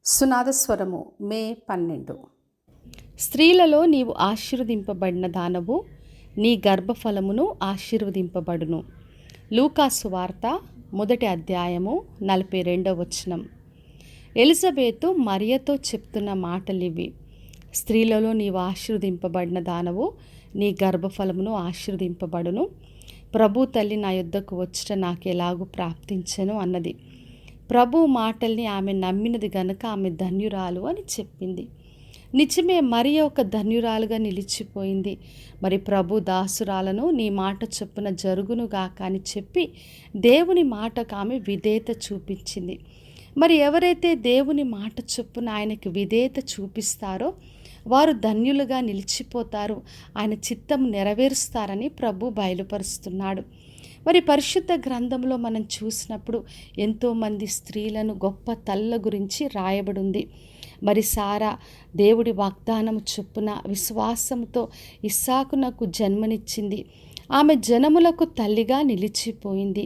సునాదస్వరము మే 12. స్త్రీలలో నీవు ఆశీర్వదింపబడిన దానవు, నీ గర్భఫలమును ఆశీర్వదింపబడును. లూకాసు వార్త 1వ అధ్యాయము 42వ వచనం. ఎలిజబెతు మరియతో చెప్తున్న మాటలివి. స్త్రీలలో నీవు ఆశీర్వదింపబడిన దానవు, నీ గర్భఫలమును ఆశీర్వదింపబడును. ప్రభు తల్లి నా యొద్దకు వచ్చుట నాకెలాగూ ప్రాప్తించెను అన్నది. ప్రభు మాటల్ని ఆమె నమ్మినది గనుక ఆమె ధన్యురాలు అని చెప్పింది. నిజమే, మరి ఒక ధన్యురాలుగా నిలిచిపోయింది. మరి ప్రభు దాసురాలను నీ మాట చొప్పున జరుగునుగాక అని చెప్పి దేవుని మాటకు ఆమె విధేయత చూపించింది. మరి ఎవరైతే దేవుని మాట చొప్పున ఆయనకి విధేయత చూపిస్తారో వారు ధన్యులుగా నిలిచిపోతారు, ఆయన చిత్తం నెరవేరుస్తారని ప్రభు బయలుపరుస్తున్నాడు. మరి పరిశుద్ధ గ్రంథంలో మనం చూసినప్పుడు ఎంతోమంది స్త్రీలను గొప్ప తల్ల గురించి రాయబడింది. మరి సారా దేవుడి వాగ్దానం చొప్పున విశ్వాసంతో ఇస్సాకునకు జన్మనిచ్చింది. ఆమె జనములకు తల్లిగా నిలిచిపోయింది.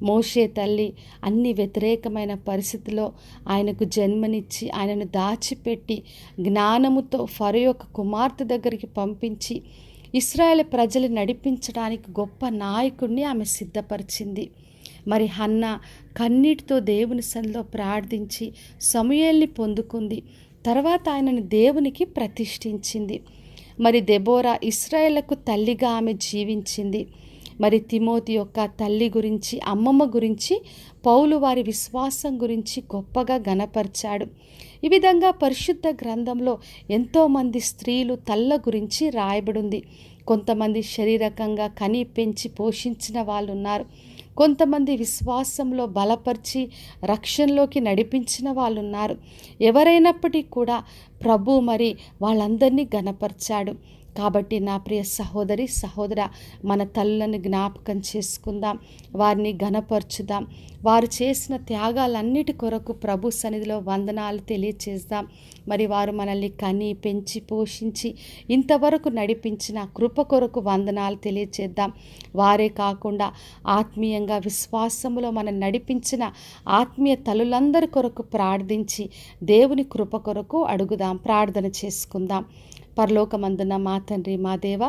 మోషే తల్లి అన్ని వ్యతిరేకమైన పరిస్థితిలో ఆయనకు జన్మనిచ్చి ఆయనను దాచిపెట్టి జ్ఞానముతో ఫరో యొక్క కుమార్తె దగ్గరికి పంపించి ఇశ్రాయేలు ప్రజలు నడిపించడానికి గొప్ప నాయకుడిని ఆమె సిద్ధపరిచింది. మరి హన్న కన్నీటితో దేవుని సన్నిధిలో ప్రార్థించి సమూయేలుని పొందుకుంది. తర్వాత ఆయనను దేవునికి ప్రతిష్ఠించింది. మరి దెబోరా ఇశ్రాయేలుకు తల్లిగా ఆమె జీవించింది. మరి తిమోతి యొక్క తల్లి గురించి, అమ్మమ్మ గురించి పౌలు వారి విశ్వాసం గురించి గొప్పగా ఘనపరిచాడు. ఈ విధంగా పరిశుద్ధ గ్రంథంలో ఎంతోమంది స్త్రీలు తల్ల గురించి రాయబడింది. కొంతమంది శారీరకంగా కని పెంచి పోషించిన వాళ్ళు ఉన్నారు. కొంతమంది విశ్వాసంలో బలపరిచి రక్షణలోకి నడిపించిన వాళ్ళు ఉన్నారు. ఎవరైనప్పటికీ కూడా ప్రభు మరి వాళ్ళందరినీ ఘనపరిచాడు. కాబట్టి నా ప్రియ సహోదరి సహోదర, మన తల్లులను జ్ఞాపకం చేసుకుందాం, వారిని ఘనపరచుదాం. వారు చేసిన త్యాగాలన్నిటి కొరకు ప్రభు సన్నిధిలో వందనాలు తెలియచేద్దాం. మరి వారు మనల్ని కని పెంచి పోషించి ఇంతవరకు నడిపించిన కృప కొరకు వందనాలు తెలియచేద్దాం. వారే కాకుండా ఆత్మీయంగా విశ్వాసములో మనం నడిపించిన ఆత్మీయ తల్లులందరి కొరకు ప్రార్థించి దేవుని కృప కొరకు అడుగుదాం, ప్రార్థన చేసుకుందాం. పరలోకమందున్న మా తండ్రి, మా దేవ,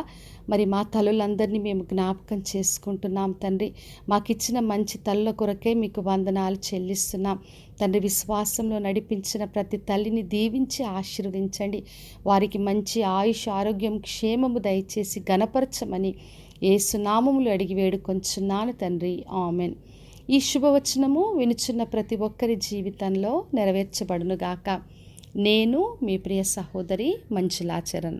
మరి మా తల్లులందరినీ మేము జ్ఞాపకం చేసుకుంటున్నాం తండ్రి. మాకిచ్చిన మంచి తల్లుల కొరకే మీకు వందనాలు చెల్లిస్తున్నాం తండ్రి. విశ్వాసంలో నడిపించిన ప్రతి తల్లిని దీవించి ఆశీర్వదించండి. వారికి మంచి ఆయుష్, ఆరోగ్యం, క్షేమము దయచేసి ఘనపరచమని యేసు నామములో అడిగి వేడుకొంచున్నాను తండ్రి, ఆమెన్. ఈ శుభవచనము వినుచున్న ప్రతి ఒక్కరి జీవితంలో నెరవేర్చబడునుగాక. నేను మీ ప్రియ సహోదరి మంజులా చరణ్.